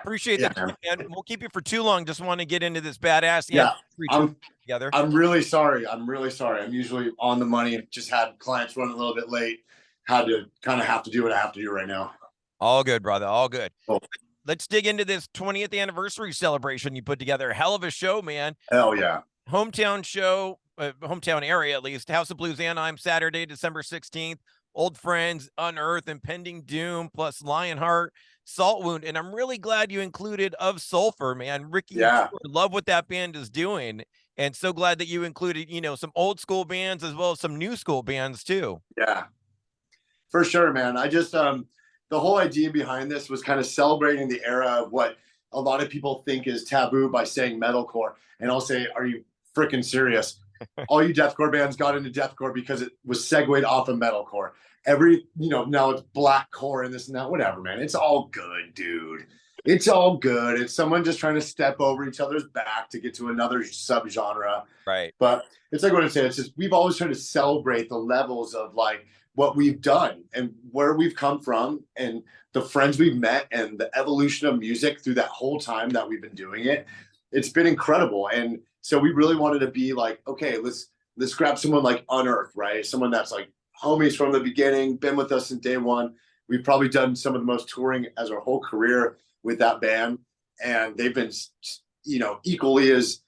Appreciate Yeah, that, man. and we'll keep you for too long. Just want to get into this badass. Yeah, together. I'm really sorry. I'm really sorry. I'm usually on the money. Just had clients running a little bit late. Had to kind of have to do what I have to do right now. All good, brother. All good. Cool. Let's dig into this 20th anniversary celebration you put together. Hell of a show, man. Hell yeah. Hometown show, hometown area at least. House of Blues Anaheim, Saturday, December 16th. Old Friends, Unearth, Impending Doom, plus Lionheart, Salt Wound. And I'm really glad you included Of Sulfur, man. Ricky, Yeah. love what that band is doing. And so glad that you included, some old school bands as well as some new school bands too. Yeah, for sure, man. I just, the whole idea behind this was kind of celebrating the era of what a lot of people think is taboo by saying metalcore. And I'll say, are you freaking serious? All you deathcore bands got into deathcore because it was segued off of metalcore. Now it's blackcore and this and that, whatever, man. It's all good, dude. It's all good. It's someone just trying to step over each other's back to get to another subgenre. Right. But it's like what I'm saying. It's just, we've always tried to celebrate the levels of like what we've done and where we've come from and the friends we've met and the evolution of music through that whole time that we've been doing it. It's been incredible. And so we really wanted to be like, okay, let's grab someone like Unearth, right? Someone that's like homies from the beginning, been with us since day one. We've probably done some of the most touring as our whole career with that band. And they've been, equally as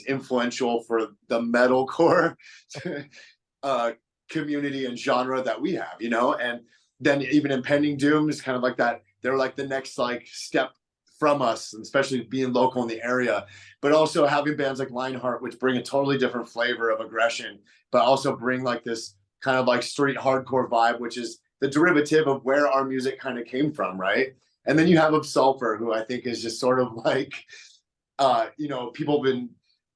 influential for the metalcore community and genre that we have, and then even Impending Doom is kind of like that. They're like the next like step from us, and especially being local in the area, but also having bands like Lionheart, which bring a totally different flavor of aggression, but also bring like this kind of like street hardcore vibe, which is the derivative of where our music kind of came from, right? And then you have Of Sulfur, who I think is just sort of like, people have been,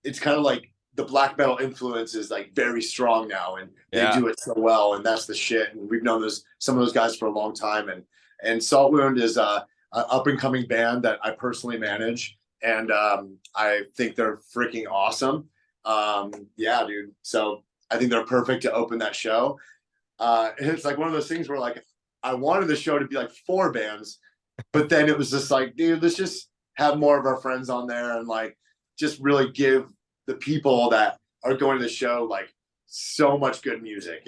it's kind of like the black metal influence is like very strong now, and they do it so well, and that's the shit. And we've known some of those guys for a long time. And Salt Wound is a up and coming band that I personally manage, and I think they're freaking awesome. Yeah, dude. So I think they're perfect to open that show. And it's like one of those things where like I wanted the show to be like 4 bands, but then it was just like, dude, let's just have more of our friends on there and like just really give the people that are going to the show like so much good music,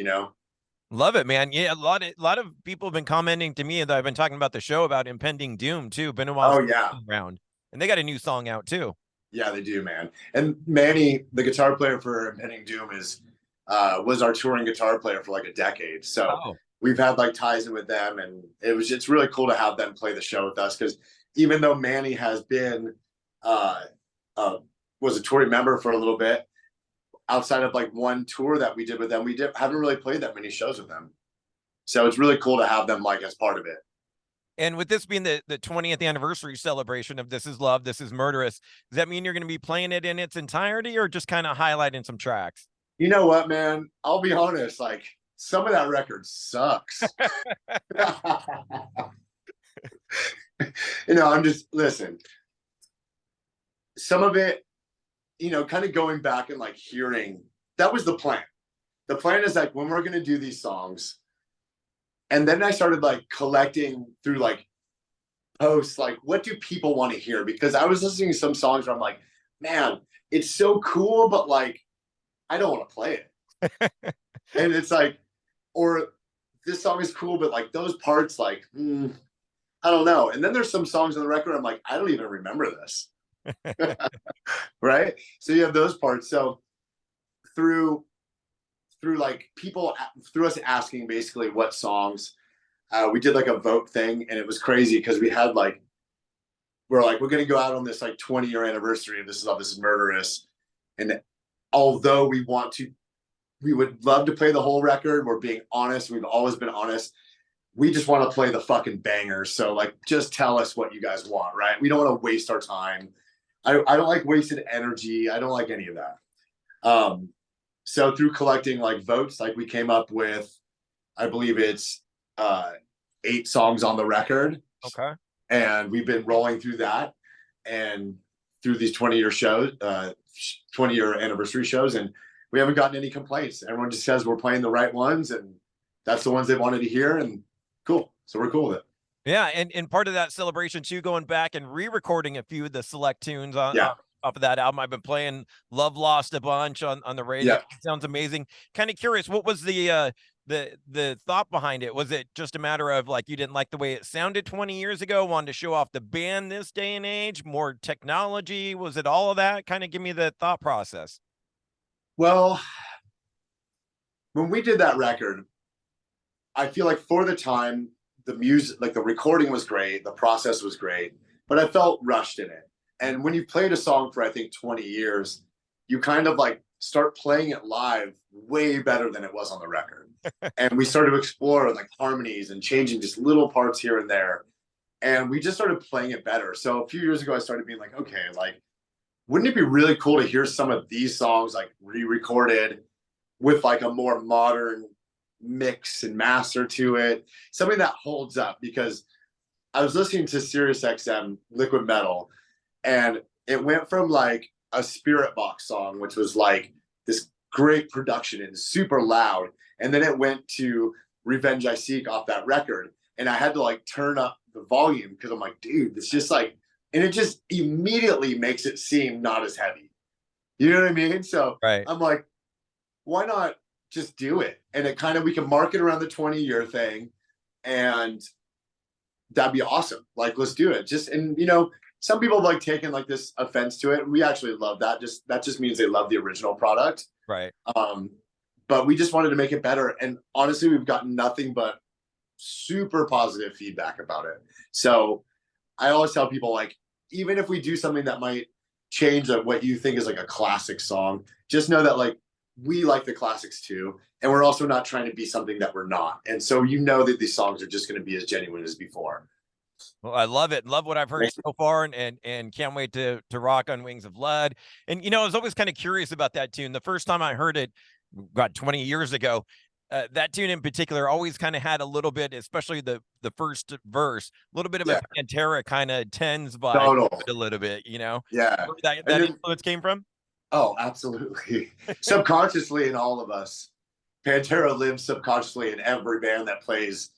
Love it, man. Yeah, a lot of people have been commenting to me that I've been talking about the show about Impending Doom too. Been a while. Oh yeah, around, and they got a new song out too. Yeah, they do, man. And Manny, the guitar player for Impending Doom, was our touring guitar player for like a decade. So we've had like ties in with them, and it's really cool to have them play the show with us, because even though Manny has been was a touring member for a little bit, outside of like one tour that we did with them, haven't really played that many shows with them. So it's really cool to have them like as part of it. And with this being the 20th anniversary celebration of This Is Love, This Is Murderous, does that mean you're going to be playing it in its entirety, or just kind of highlighting some tracks? You know what, man? I'll be honest, like some of that record sucks. Listen, some of it, kind of going back and like hearing, that was the plan. The plan is like, when we're going to do these songs, and then I started like collecting through like posts, like what do people want to hear? Because I was listening to some songs where I'm like, man, it's so cool, but like, I don't want to play it. And it's like, or this song is cool, but like those parts, like, I don't know. And then there's some songs on the record I'm like, I don't even remember this. Right? So you have those parts. So through like people, through us asking basically what songs, we did like a vote thing, and it was crazy because we're like, we're going to go out on this like 20-year anniversary of This Is Love, This Is Murderous. And although we would love to play the whole record, we're being honest. We've always been honest. We just want to play the fucking bangers. So like, just tell us what you guys want, right? We don't want to waste our time. I don't like wasted energy. I don't like any of that. So through collecting like votes, like we came up with, I believe it's 8 songs on the record. Okay. And we've been rolling through that and through these 20-year shows, 20-year anniversary shows, and we haven't gotten any complaints. Everyone just says we're playing the right ones, and that's the ones they wanted to hear, and cool. So we're cool with it. Yeah, and part of that celebration too, going back and re-recording a few of the select tunes Yeah. off of that album. I've been playing Love Lost a bunch on the radio. Yeah. It sounds amazing. Kind of curious, what was the thought behind it? Was it just a matter of like you didn't like the way it sounded 20 years ago, wanted to show off the band this day and age, more technology? Was it all of that? Kind of give me the thought process. Well, when we did that record, I feel like for the time, the music, like the recording was great, the process was great, but I felt rushed in it. And when you played a song for, I think, 20 years, you kind of like start playing it live way better than it was on the record. And we started to explore like harmonies and changing just little parts here and there. And we just started playing it better. So a few years ago, I started being like, okay, like, wouldn't it be really cool to hear some of these songs like re-recorded with like a more modern mix and master to it, something that holds up? Because I was listening to Sirius XM Liquid Metal, and it went from like a Spirit Box song, which was like this great production and super loud, and then it went to Revenge I Seek off that record, and I had to like turn up the volume because I'm like, dude, it's just like, and it just immediately makes it seem not as heavy. You know what I mean? So Right. I'm like, why not just do it? And it kind of, we can market around the 20-year thing, and that'd be awesome. Like, let's do it. Just, and you know, some people have like taken like this offense to it. And we actually love that. Just, that just means they love the original product. Right. But we just wanted to make it better. And honestly, we've gotten nothing but super positive feedback about it. So I always tell people, like, even if we do something that might change what you think is like a classic song, just know that like we like the classics too, and we're also not trying to be something that we're not. And so you know that these songs are just going to be as genuine as before. Well, I love it. Love what I've heard so far, and can't wait to rock on Wings of Lead. And you know, I was always kind of curious about that tune. The first time I heard it, God, 20 years ago, that tune in particular always kind of had a little bit, especially the first verse, a little bit of a Pantera kind of Tens vibe, Total. a little bit, you know. Yeah. Where that Then, influence came from. oh, absolutely. Subconsciously in all of us, Pantera lives subconsciously in every band that plays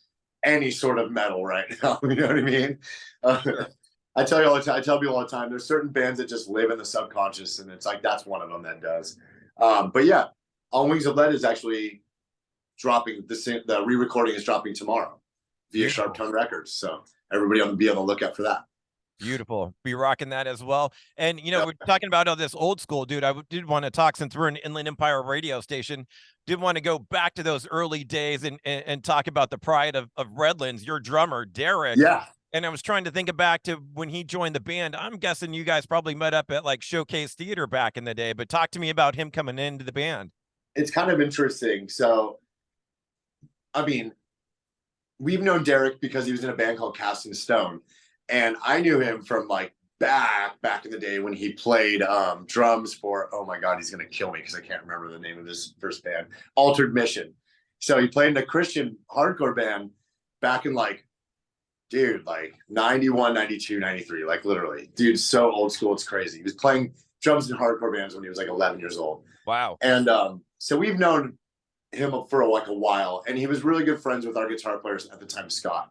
any sort of metal right now. You know what I mean? I tell you all the time, I tell people all the time, there's certain bands that just live in the subconscious, and it's like, that's one of them that does. But yeah, On Wings of Lead is actually dropping, the re-recording is dropping tomorrow via Sharp Tone Records. So everybody will be on the lookout for that. Beautiful. Be rocking that as well. And, you know, we're talking about all this old school, dude. I did want to talk, since we're an Inland Empire radio station, did want to go back to those early days and talk about the pride of Redlands, your drummer, Derek. Yeah. And I was trying to think back to when he joined the band. I'm guessing you guys probably met up at like Showcase Theater back in the day, but talk to me about him coming into the band. It's kind of interesting. So, I mean, we've known Derek because he was in a band called Casting Stone. And I knew him from like back in the day when he played drums for, oh my God, he's going to kill me because I can't remember the name of his first band, Altered Mission. So he played in a Christian hardcore band back in like, dude, like 91, 92, 93, like literally. Dude, so old school, it's crazy. He was playing drums in hardcore bands when he was like 11 years old. Wow. And so we've known him for like a while, and he was really good friends with our guitar players at the time, Scott.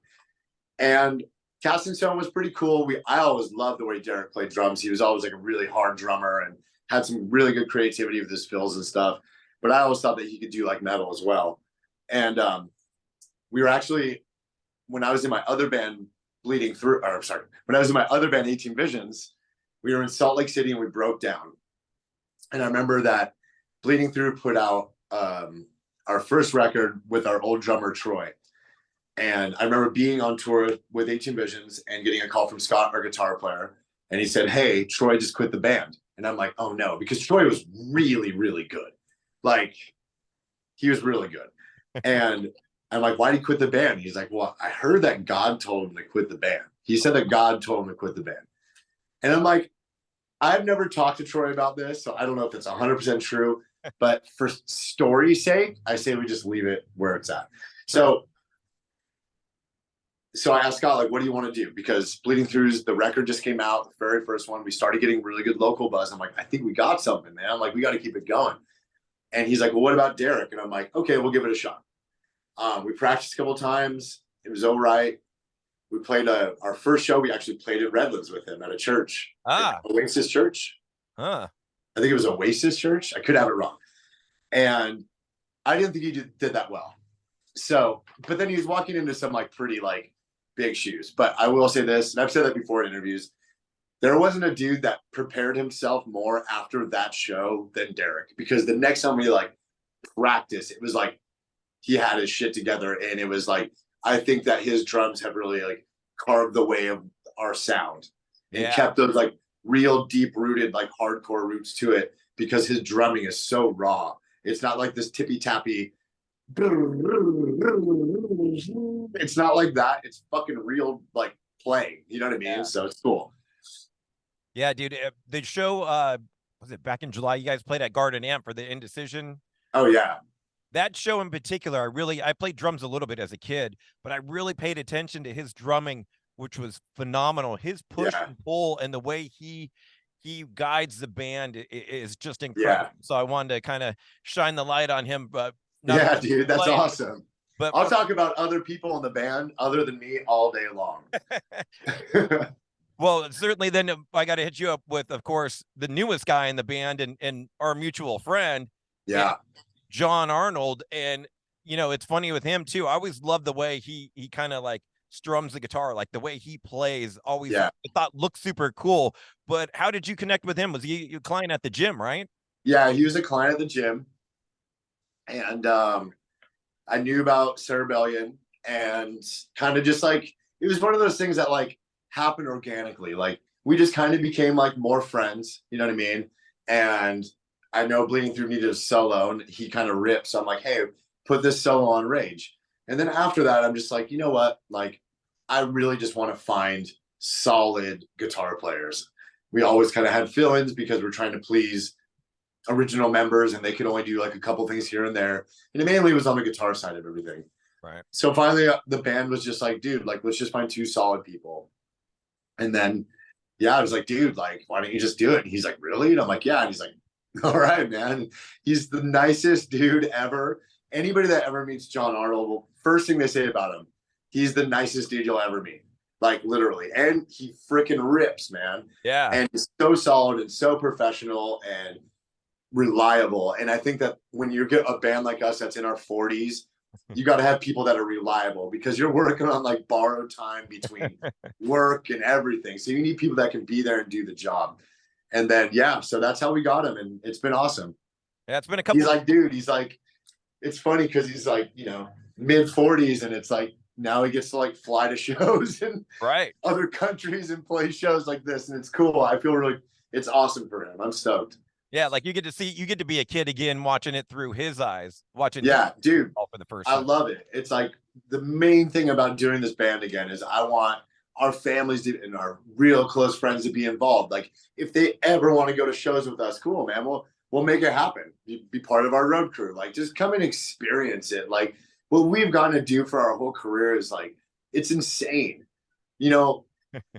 And Casting Stone was pretty cool. I always loved the way Derek played drums. He was always like a really hard drummer and had some really good creativity with his fills and stuff. But I always thought that he could do like metal as well. And we were actually, when I was in my other band, when I was in my other band, 18 Visions, we were in Salt Lake City and we broke down. And I remember that Bleeding Through put out our first record with our old drummer, Troy. And I remember being on tour with 18 Visions and getting a call from Scott, our guitar player. And he said, hey, Troy just quit the band. And I'm like, oh no, because Troy was really, really good. Like, he was really good. And I'm like, why did he quit the band? He's like, well, I heard that God told him to quit the band. He said that God told him to quit the band. And I'm like, I've never talked to Troy about this, so I don't know if it's 100% true. But for story's sake, I say we just leave it where it's at. So I asked Scott, like, what do you want to do? Because Bleeding Through's, the record just came out, the very first one. We started getting really good local buzz. I'm like, I think we got something, man. I'm like, we got to keep it going. And he's like, well, what about Derek? And I'm like, okay, we'll give it a shot. We practiced a couple of times. It was all right. we played our first show. We actually played at Redlands with him at a church, Oasis Church. Huh. I think it was Oasis Church. I could have it wrong. And I didn't think he did that well. So, but then he was walking into some like pretty like big shoes. But I will say this, and I've said that before in interviews, there wasn't a dude that prepared himself more after that show than Derek, because the next time we like practiced, it was like he had his shit together, and it was like, I think that his drums have really like carved the way of our sound and kept those like real deep rooted, like hardcore roots to it, because his drumming is so raw. It's not like this tippy tappy. It's not like that. It's fucking real, like playing. You know what I mean? Yeah. So it's cool. Yeah, dude. The show, was it back in July? You guys played at Garden Amp for the Indecision. Oh yeah. That show in particular, I played drums a little bit as a kid, but I really paid attention to his drumming, which was phenomenal. His push and pull and the way he guides the band is just incredible. Yeah. So I wanted to kind of shine the light on him. But yeah, dude, that's awesome. But I'll talk about other people in the band other than me all day long. Well, certainly then I got to hit you up with, of course, the newest guy in the band and our mutual friend. Yeah. John Arnold. And, you know, it's funny with him too. I always love the way he kind of like strums the guitar, like the way he plays always, I thought looked super cool. But how did you connect with him? Was he a client at the gym, right? Yeah, he was a client at the gym. And I knew about Cerebellion, and kind of just like, it was one of those things that like happened organically. Like we just kind of became like more friends, you know what I mean? And I know Bleeding Through needed a solo, and he kind of ripped. So I'm like, hey, put this solo on Rage. And then after that, I'm just like, you know what? Like, I really just want to find solid guitar players. We always kind of had fill-ins because we're trying to please original members, and they could only do like a couple things here and there. And it mainly was on the guitar side of everything. Right. So finally, the band was just like, dude, like, let's just find two solid people. And then, yeah, I was like, dude, like, why don't you just do it? And he's like, really? And I'm like, yeah. And he's like, all right, man. He's the nicest dude ever. Anybody that ever meets John Arnold, well, first thing they say about him, he's the nicest dude you'll ever meet. Like literally. And he freaking rips, man. Yeah. And he's so solid and so professional and reliable. And I think that when you get a band like us that's in our 40s, you got to have people that are reliable, because you're working on like borrowed time between work and everything. So you need people that can be there and do the job. And then, yeah, so that's how we got him. And it's been awesome. Yeah, it's been a couple. He's like, dude, he's like, it's funny because he's like, you know, mid 40s, and it's like, now he gets to like fly to shows in other countries and play shows like this. And it's cool. I feel really, it's awesome for him. I'm stoked. Yeah, like you get to be a kid again, watching it through his eyes, watching. Yeah, dude, for the first time. I love it. It's like the main thing about doing this band again is I want our families and our real close friends to be involved. Like if they ever want to go to shows with us, cool, man. We'll make it happen. Be part of our road crew. Like just come and experience it. Like what we've gotten to do for our whole career is like, it's insane. You know,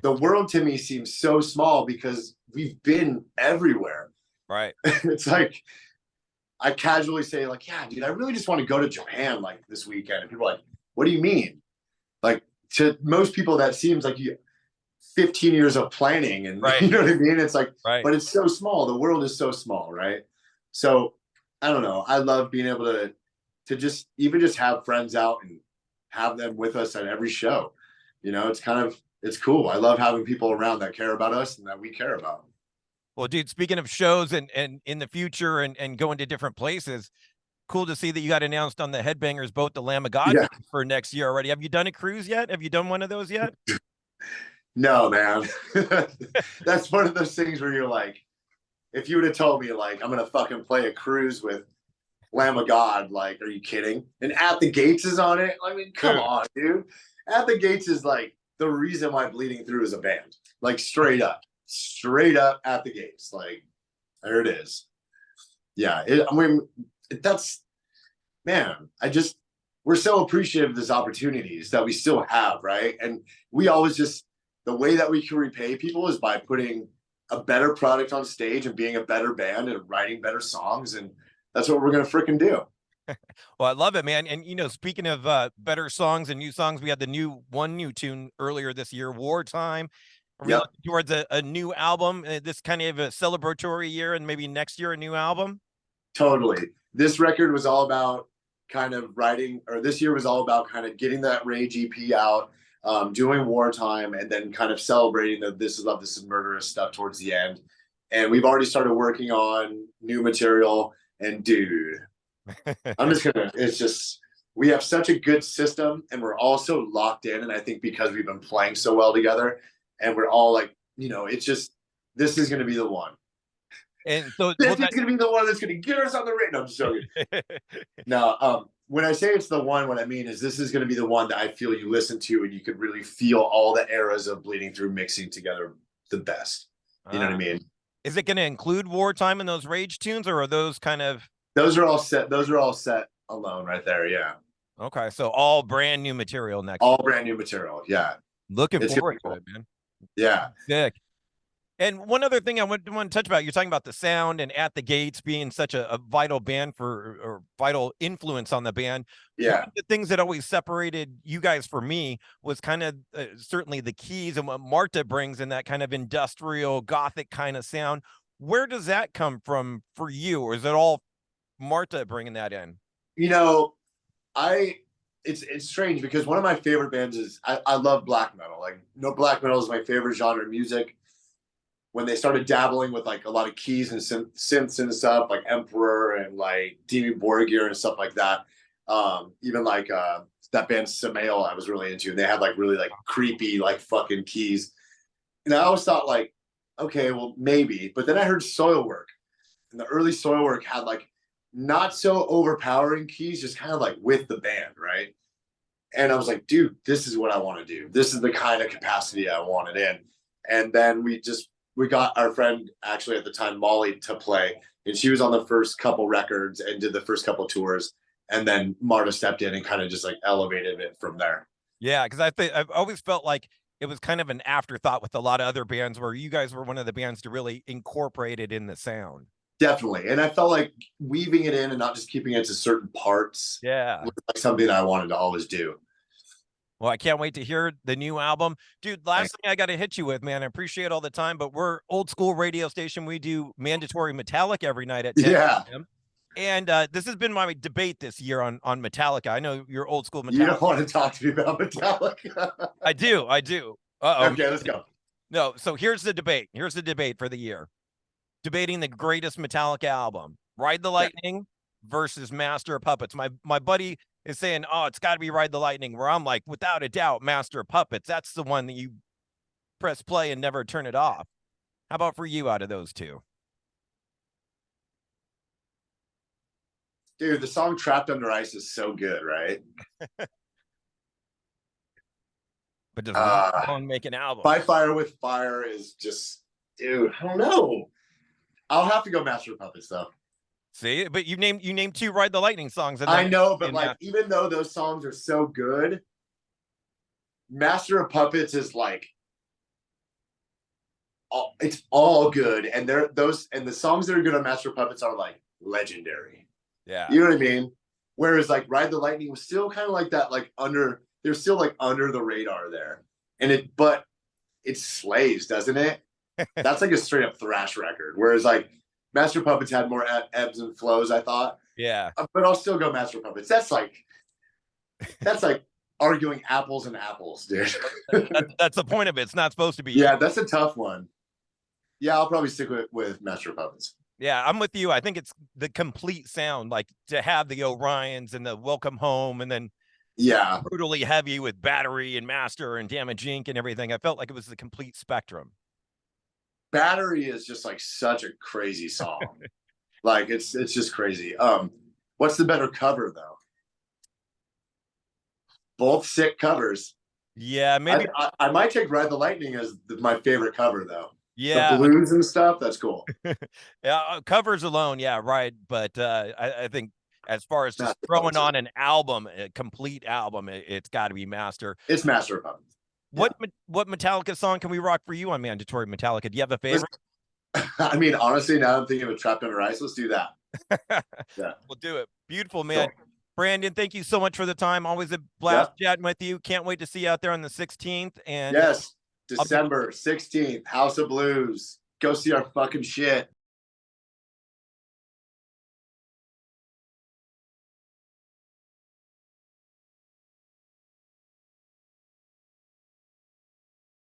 the world to me seems so small because we've been everywhere. Right. It's like, I casually say like, yeah, dude, I really just want to go to Japan like this weekend. And people are like, what do you mean? Like to most people, that seems like 15 years of planning and you know what I mean? It's like, but it's so small. The world is so small. Right. So I don't know. I love being able to just even just have friends out and have them with us at every show. You know, it's cool. I love having people around that care about us and that we care about. Well, dude, speaking of shows and in the future and going to different places, cool to see that you got announced on the Headbangers boat, the Lamb of God for next year already. Have you done a cruise yet? Have you done one of those yet? No, man. That's one of those things where you're like, if you would have told me like, I'm going to fucking play a cruise with Lamb of God, like, are you kidding? And At the Gates is on it. I mean, come on, dude. At the Gates is like the reason why Bleeding Through is a band, like straight up At the Gates. Like there it is. Yeah. I mean, that's, man, we're so appreciative of these opportunities that we still have. Right. And we always just, the way that we can repay people is by putting a better product on stage and being a better band and writing better songs. And that's what we're going to freaking do. Well, I love it, man. And speaking of better songs and new songs, we had the new tune earlier this year, Wartime. Are we Yep, looking towards a new album? This kind of a celebratory year, and maybe next year a new album? totally. This record was all about kind of writing, or this year was all about kind of getting that Rage EP out, doing Wartime, and then kind of celebrating the This Is Love, This Is Murderous stuff towards the end. And we've already started working on new material. And dude, it's just, we have such a good system and we're all so locked in. And I think because we've been playing so well together and we're all like, it's just, this is going to be the one. And so This is going to be the one that's going to get us on the radio. No, I'm just joking. No, when I say it's the one, what I mean is this is going to be the one that I feel you listen to and you could really feel all the eras of Bleeding Through mixing together the best. You know what I mean? Is it going to include Wartime in those Rage tunes, or are those kind of? Those are all set alone right there. Yeah. Okay, so all brand new material next. All brand new material. Yeah. Looking forward to it, man. Yeah. Sick. And one other thing I want to touch about, you're talking about the sound and At the Gates being such a vital band or vital influence on the band. Yeah. One of the things that always separated you guys for me was kind of certainly the keys and what Marta brings in that kind of industrial gothic kind of sound. Where does that come from for you? Or is it all Marta bringing that in? It's strange because one of my favorite bands is I love black metal. Like, black metal is my favorite genre of music. When they started dabbling with like a lot of keys and synths and stuff, like Emperor and like Dimmu Borgir and stuff like that. Even like that band Samael I was really into. They had like really like creepy like fucking keys. And I always thought like, okay, well maybe. But then I heard Soilwork, and the early Soilwork had like not so overpowering keys, just kind of like with the band, right? And I was like, dude, this is what I want to do. This is the kind of capacity I wanted in. And then we got our friend, actually at the time, Molly, to play, and she was on the first couple records and did the first couple tours. And then Marta stepped in and kind of just like elevated it from there. Yeah, because I've always felt like it was kind of an afterthought with a lot of other bands where you guys were one of the bands to really incorporate it in the sound. Definitely. And I felt like weaving it in and not just keeping it to certain parts. Yeah. Was like something I wanted to always do. Well, I can't wait to hear the new album. Dude, last thing I got to hit you with, man, I appreciate all the time, but we're old school radio station. We do mandatory Metallica every night at 10 p.m. And this has been my debate this year on Metallica. I know you're old school Metallica. You don't want to talk to me about Metallica. I do. Uh-oh. Okay, let's go. No, so here's the debate. Here's the debate for the year. Debating the greatest Metallica album, Ride the Lightning versus Master of Puppets. My buddy is saying, oh, it's got to be Ride the Lightning, where I'm like, without a doubt, Master of Puppets. That's the one that you press play and never turn it off. How about for you out of those two? Dude, the song Trapped Under Ice is so good, right? But does one make an album? By Fire with Fire is just, dude, I don't know. I'll have to go Master of Puppets though. See, but you named two Ride the Lightning songs. I know, but like, even though those songs are so good, Master of Puppets is like, it's all good, and the songs that are good on Master of Puppets are like legendary. Yeah, you know what I mean. Whereas like Ride the Lightning was still kind of like that, like they're still like under the radar there, but it slays, doesn't it? That's like a straight up thrash record. Whereas like Master of Puppets had more ebbs and flows, I thought. Yeah. But I'll still go Master of Puppets. That's like arguing apples and apples, dude. That's the point of it. It's not supposed to be. Yeah, that's a tough one. Yeah, I'll probably stick with Master of Puppets. Yeah, I'm with you. I think it's the complete sound, like to have the Orions and the Welcome Home, and then brutally heavy with Battery and Master and Damage Inc. and everything. I felt like it was the complete spectrum. Battery is just like such a crazy song. Like it's just crazy. What's the better cover though? Both sick covers. Yeah, maybe I might take Ride the Lightning as my favorite cover though. Yeah, the blues and stuff. That's cool. Yeah, covers alone, yeah, right. But I think as far as just throwing on an album, a complete album, it's got to be Master. It's Master of Puppets. What Metallica song can we rock for you on Mandatory Metallica? Do you have a favorite? I mean, honestly, now I'm thinking of Trapped Under Ice. Let's do that. Yeah, we'll do it. Beautiful, man. Cool. Brandon, thank you so much for the time. Always a blast chatting with you. Can't wait to see you out there on the 16th. And yes, December 16th, House of Blues. Go see our fucking shit.